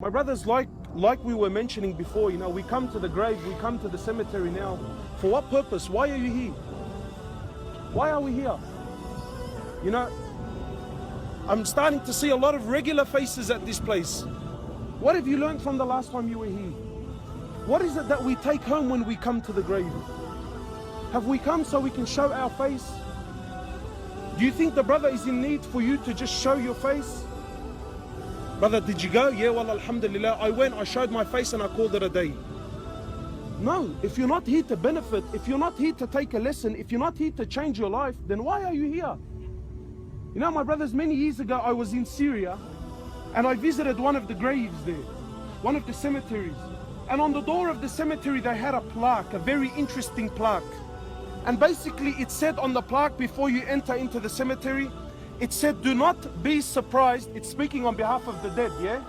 My brothers, like we were mentioning before, you know, we come to the grave, we come to the cemetery now. For what purpose? Why are you here? Why are we here? You know, I'm starting to see a lot of regular faces at this place. What have you learned from the last time you were here? What is it that we take home when we come to the grave? Have we come so we can show our face? Do you think the brother is in need for you to just show your face? Brother, did you go? Yeah, well, alhamdulillah, I went, I showed my face and I called it a day. No, if you're not here to benefit, if you're not here to take a lesson, if you're not here to change your life, then why are you here? You know, my brothers, many years ago, I was in Syria and I visited one of the graves there, one of the cemeteries. And on the door of the cemetery, they had a plaque, a very interesting plaque. And basically it said on the plaque, before you enter into the cemetery, it said, do not be surprised. It's speaking on behalf of the dead, yeah?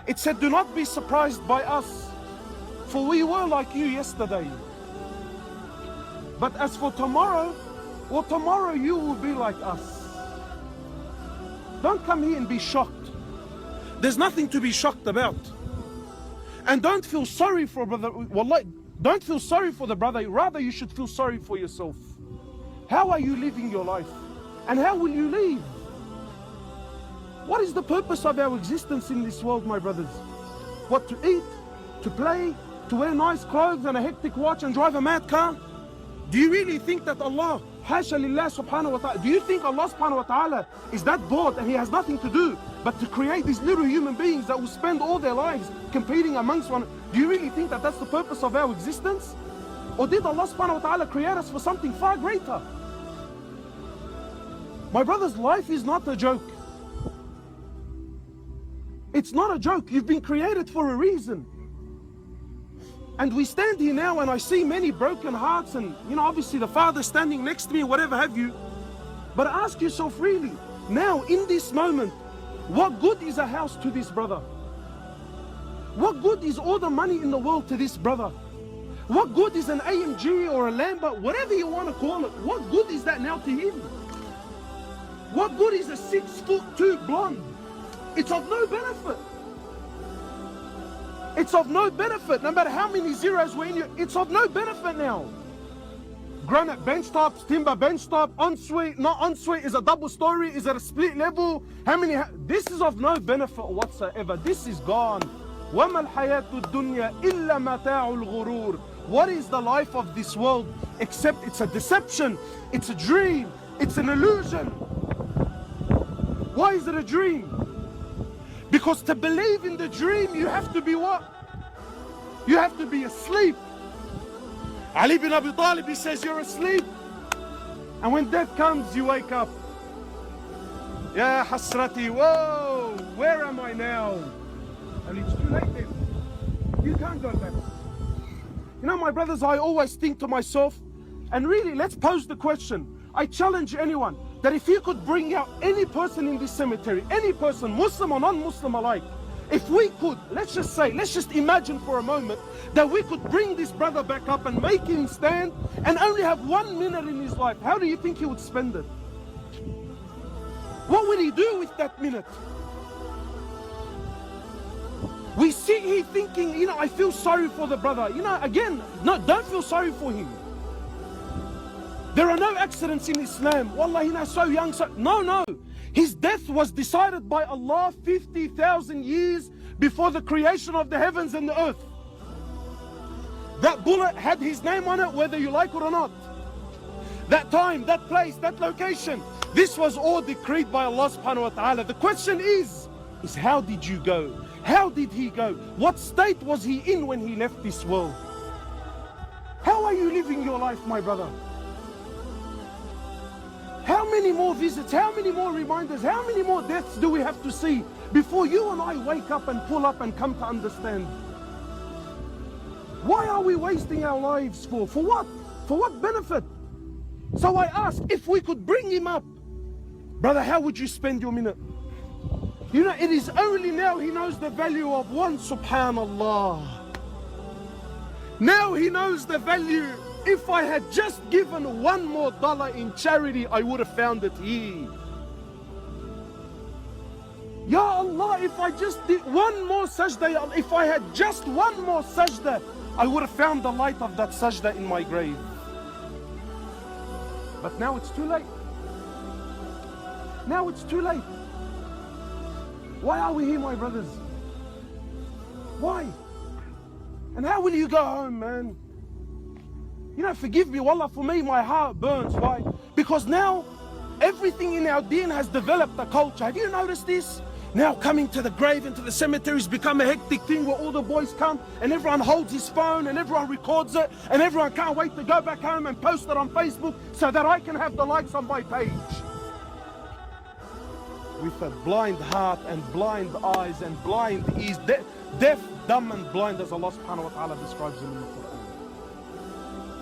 It said, do not be surprised by us, for we were like you yesterday. But as for tomorrow, well, tomorrow you will be like us. Don't come here and be shocked. There's nothing to be shocked about. And don't feel sorry for brother. Wallahi, don't feel sorry for the brother. Rather, you should feel sorry for yourself. How are you living your life? And how will you leave? What is the purpose of our existence in this world, my brothers? What, to eat, to play, to wear nice clothes and a hectic watch and drive a mad car? Do you really think that Allah, hasha lillah subhanahu wa ta'ala, do you think Allah subhanahu wa ta'ala is that bored and He has nothing to do but to create these little human beings that will spend all their lives competing amongst one? Do you really think that that's the purpose of our existence? Or did Allah subhanahu wa ta'ala create us for something far greater? My brothers, life is not a joke. It's not a joke. You've been created for a reason. And we stand here now and I see many broken hearts and, you know, obviously the father standing next to me, whatever have you. But ask yourself really, now in this moment, what good is a house to this brother? What good is all the money in the world to this brother? What good is an AMG or a Lambo, whatever you want to call it? What good is that now to him? What good is a 6'2" blonde? It's of no benefit. It's of no benefit. No matter how many zeros were in you, it's of no benefit now. Granite bench tops, timber bench top, ensuite, not ensuite, is a double story, is it a split level? How many? This is of no benefit whatsoever. This is gone. وَمَا الْحَيَاةُ الدُّنْيَا إِلَّا مَتَاعُ الْغُرُورِ. What is the life of this world except it's a deception, it's a dream, it's an illusion. Why is it a dream? Because to believe in the dream, you have to be what? You have to be asleep. Ali bin Abi Talib, he says, you're asleep. And when death comes, you wake up. Ya hasrati, whoa, where am I now? And it's too late then. You can't go back. You know, my brothers, I always think to myself, and really, let's pose the question. I challenge anyone that if you could bring out any person in this cemetery, any person, Muslim or non-Muslim alike, if we could, let's just imagine for a moment that we could bring this brother back up and make him stand and only have 1 minute in his life, how do you think he would spend it? What would he do with that minute? We sit here thinking, you know, I feel sorry for the brother. You know, again, no, don't feel sorry for him. There are no accidents in Islam. Wallahi, so young. No. His death was decided by Allah 50,000 years before the creation of the heavens and the earth. That bullet had his name on it, whether you like it or not. That time, that place, that location. This was all decreed by Allah subhanahu wa ta'ala. The question is how did you go? How did he go? What state was he in when he left this world? How are you living your life, my brother? How many more visits, how many more reminders, how many more deaths do we have to see before you and I wake up and pull up and come to understand? Why are we wasting our lives for? For what? For what benefit? So I ask, if we could bring him up, brother, how would you spend your minute? You know, it is only now he knows the value of one, subhanallah. Now he knows the value. If I had just given $1 more in charity, I would have found it here. Ya Allah, if I just did one more sajda, Ya Allah, if I had just one more sajda, I would have found the light of that sajda in my grave. But now it's too late. Now it's too late. Why are we here, my brothers? Why? And how will you go home, man? You know, forgive me, wallah, for me, my heart burns. Why? Because now, everything in our deen has developed a culture. Have you noticed this? Now coming to the grave and to the cemetery has become a hectic thing where all the boys come and everyone holds his phone and everyone records it and everyone can't wait to go back home and post it on Facebook so that I can have the likes on my page. With a blind heart and blind eyes and blind ears, deaf, dumb and blind, as Allah subhanahu wa ta'ala describes him in the Quran.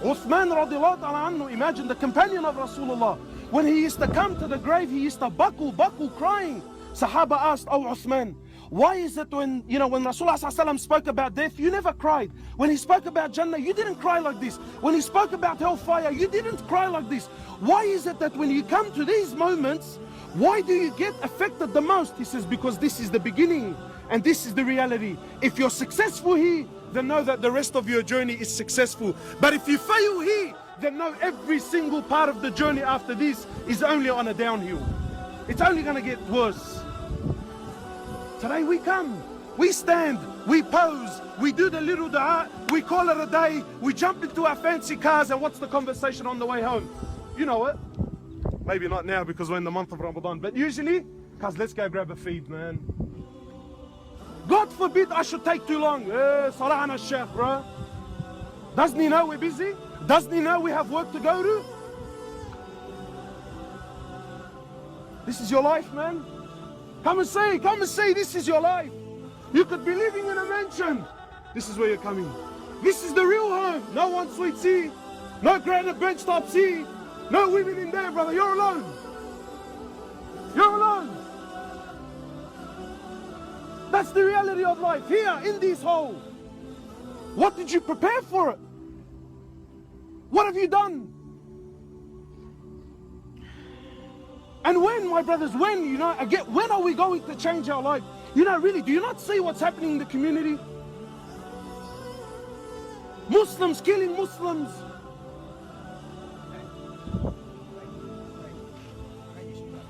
Uthman radiallahu ta'ala anhu, imagine the companion of Rasulullah, when he used to come to the grave, he used to buckle crying. Sahaba asked, "Oh Uthman, why is it when Rasulullah spoke about death, you never cried? When he spoke about Jannah, you didn't cry like this. When he spoke about hellfire, you didn't cry like this. Why is it that when you come to these moments, why do you get affected the most?" He says, because this is the beginning and this is the reality. If you're successful here, then know that the rest of your journey is successful. But if you fail here, then know every single part of the journey after this is only on a downhill. It's only going to get worse. Today we come, we stand, we pose, we do the little dua, we call it a day, we jump into our fancy cars, and what's the conversation on the way home? You know it. Maybe not now because we're in the month of Ramadan, but usually, cuz let's go grab a feed, man. God forbid I should take too long. Salahana Sheikh, bro. Doesn't he know we're busy? Doesn't he know we have work to go to? This is your life, man. Come and see, this is your life. You could be living in a mansion. This is where you're coming. This is the real home. No one suites here. No granite bench tops here. No women in there, brother. You're alone. You're alone. That's the reality of life here in this hole. What did you prepare for it? What have you done? And when, my brothers, when, you know, again, when are we going to change our life? You know, really, do you not see what's happening in the community? Muslims killing Muslims.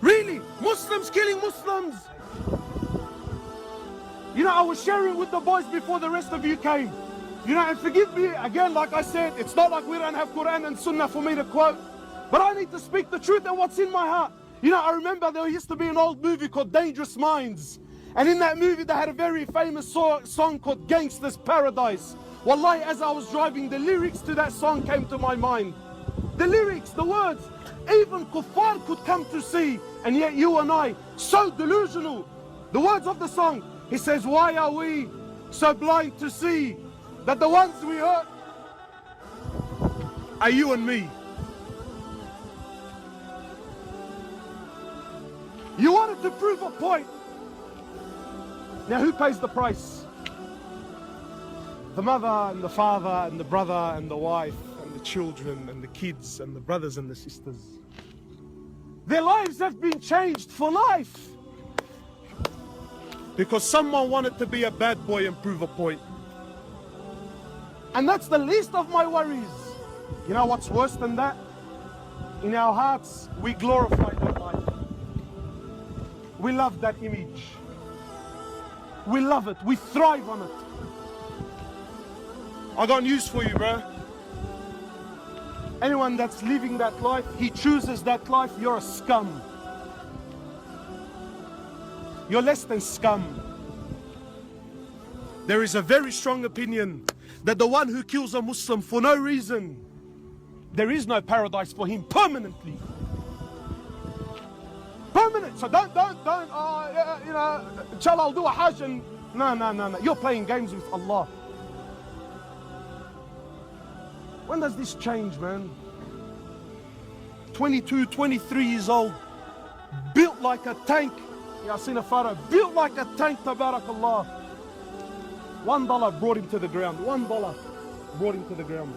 Really, Muslims killing Muslims. You know, I was sharing with the boys before the rest of you came. You know, and forgive me, again, like I said, it's not like we don't have Quran and Sunnah for me to quote. But I need to speak the truth and what's in my heart. You know, I remember there used to be an old movie called Dangerous Minds. And in that movie, they had a very famous song called Gangster's Paradise. Wallahi, as I was driving, the lyrics to that song came to my mind. The lyrics, the words, even kuffar could come to see. And yet you and I, so delusional. The words of the song, he says, why are we so blind to see that the ones we hurt are you and me? You wanted to prove a point. Now who pays the price? The mother and the father and the brother and the wife and the children and the kids and the brothers and the sisters. Their lives have been changed for life. Because someone wanted to be a bad boy and prove a point. And that's the least of my worries. You know what's worse than that? In our hearts, we glorify that life. We love that image. We love it. We thrive on it. I got news for you, bro. Anyone that's living that life, he chooses that life, you're a scum. You're less than scum. There is a very strong opinion that the one who kills a Muslim for no reason, there is no paradise for him permanently. Permanent. So don't, you know, inshallah I'll do a hajj and, no. You're playing games with Allah. When does this change, man? 22, 23 years old, built like a tank. Yeah, I seen a photo, built like a tank, tabarakallah. $1 brought him to the ground. $1 brought him to the ground.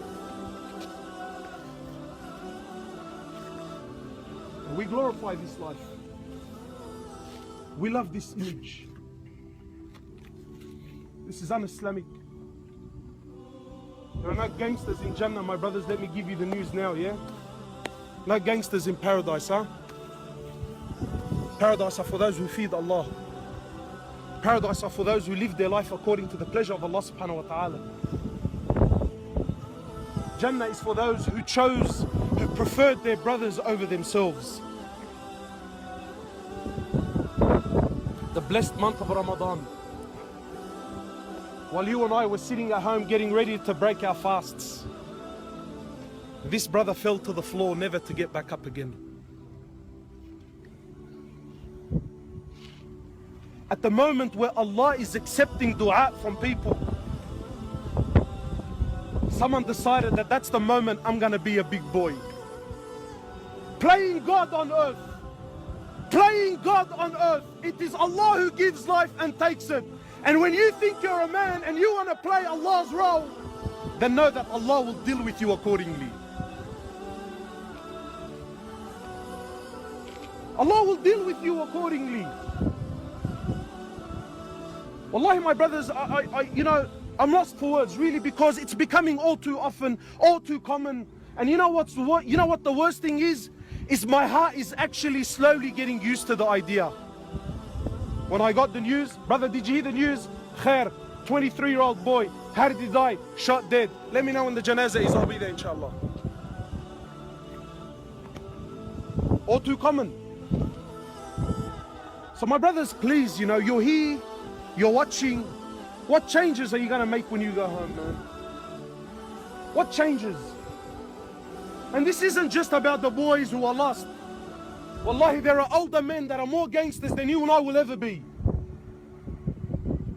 We glorify this life. We love this image. This is un-Islamic. There are no gangsters in Jannah, my brothers. Let me give you the news now, yeah? No gangsters in paradise, huh? Paradise are for those who feed Allah. Paradise are for those who live their life according to the pleasure of Allah subhanahu wa ta'ala. Jannah is for those who preferred their brothers over themselves. The blessed month of Ramadan. While you and I were sitting at home getting ready to break our fasts, this brother fell to the floor, never to get back up again. At the moment where Allah is accepting dua from people, someone decided that that's the moment I'm gonna be a big boy. Playing God on earth. Playing God on earth. It is Allah who gives life and takes it. And when you think you're a man and you want to play Allah's role, then know that Allah will deal with you accordingly. Allah will deal with you accordingly. Wallahi, my brothers, I'm lost for words, really, because it's becoming all too often, all too common. And you know what the worst thing is my heart is actually slowly getting used to the idea. When I got the news, brother, did you hear the news? Khair, 23-year-old boy, how did he die? Shot dead. Let me know when the janazah is, I'll be there, inshallah. All too common. So my brothers, please, you're here, you're watching. What changes are you going to make when you go home, man? What changes? And this isn't just about the boys who are lost. Wallahi, there are older men that are more gangsters than you and I will ever be.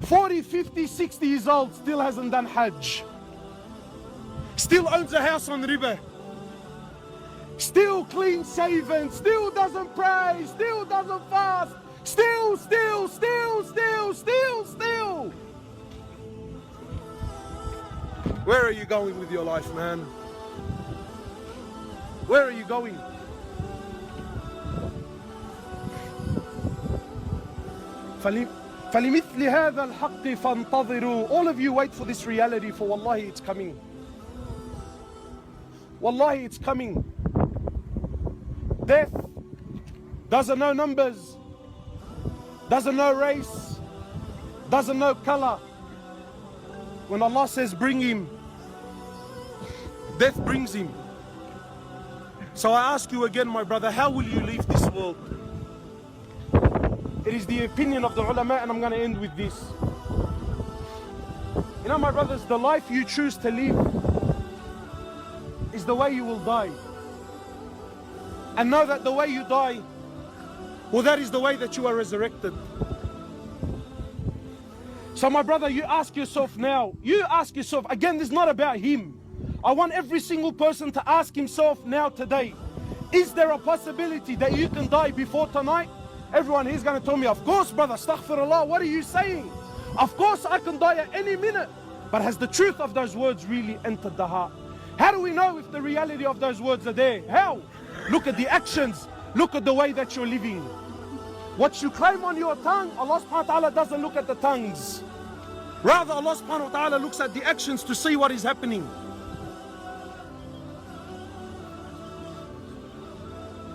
40, 50, 60 years old, still hasn't done Hajj. Still owns a house on river. Still clean shaven, still doesn't pray, still doesn't fast. Still. Where are you going with your life, man? Where are you going? فَلِمِثْلِ هَذَا الْحَقِّ فَانْتَظِرُوا. All of you wait for this reality, for wallahi it's coming. Wallahi it's coming. Death doesn't know numbers, doesn't know race, doesn't know color. When Allah says bring him, death brings him. So I ask you again, my brother, how will you leave this world? It is the opinion of the ulama, and I'm going to end with this. You know, my brothers, the life you choose to live is the way you will die. And know that the way you die, well, that is the way that you are resurrected. So my brother, you ask yourself now, again, this is not about him. I want every single person to ask himself now today, is there a possibility that you can die before tonight? Everyone here is going to tell me, of course, brother, astaghfirullah, what are you saying? Of course I can die at any minute. But has the truth of those words really entered the heart? How do we know if the reality of those words are there? How? Look at the actions. Look at the way that you're living. What you claim on your tongue, Allah subhanahu wa ta'ala doesn't look at the tongues. Rather, Allah subhanahu wa ta'ala looks at the actions to see what is happening.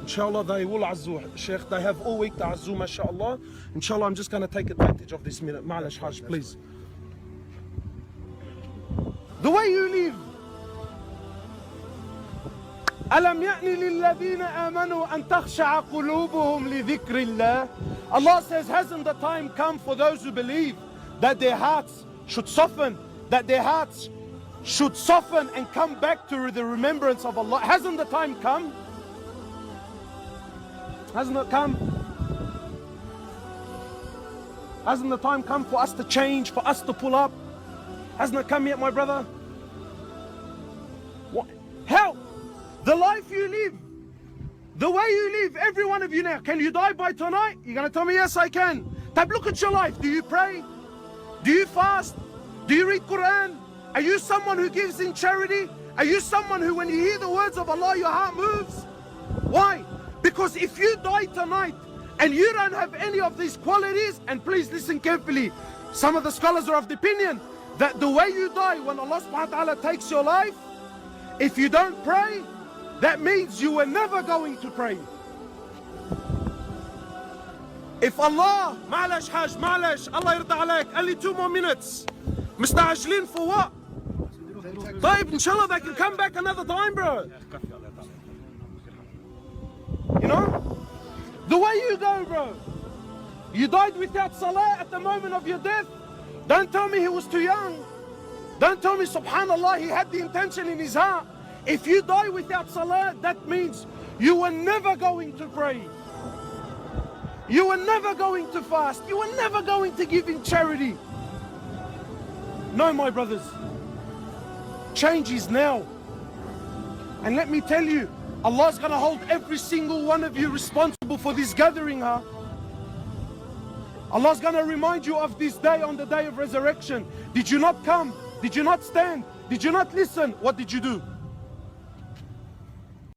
Inshallah, they will azzu, Sheikh. They have all week to azzu, mashallah. Inshallah, I'm just going to take advantage of this minute. Ma'alash Hajj, please. The way you live. أَلَمْ يَأْنِ لِلَّذِينَ آمَنُوا أَن تَخْشَعَ قُلُوبُهُمْ لِذِكْرِ اللَّهِ. Allah says, hasn't the time come for those who believe that their hearts should soften, that their hearts should soften and come back to the remembrance of Allah? Hasn't the time come? Hasn't it come? Hasn't the time come for us to change, for us to pull up? Hasn't it come yet, my brother? What? How? The life you live, the way you live, every one of you now, can you die by tonight? You're going to tell me, yes, I can. Tab, look at your life. Do you pray? Do you fast? Do you read Quran? Are you someone who gives in charity? Are you someone who, when you hear the words of Allah, your heart moves? Why? Because if you die tonight and you don't have any of these qualities, and please listen carefully, some of the scholars are of the opinion that the way you die when Allah subhanahu wa ta'ala takes your life, if you don't pray, that means you were never going to pray. If Allah, معلش حاج معلش, Allah يرضى عليك, only 2 more minutes. مستعجلين for what? طيب, inshallah they can come back another time, bro. You know? The way you go, bro. You died without salah at the moment of your death. Don't tell me he was too young. Don't tell me, subhanallah, he had the intention in his heart. If you die without salah, that means you were never going to pray. You were never going to fast. You were never going to give in charity. No, my brothers. Change is now. And let me tell you, Allah's going to hold every single one of you responsible for this gathering, huh? Allah's going to remind you of this day on the day of resurrection. Did you not come? Did you not stand? Did you not listen? What did you do?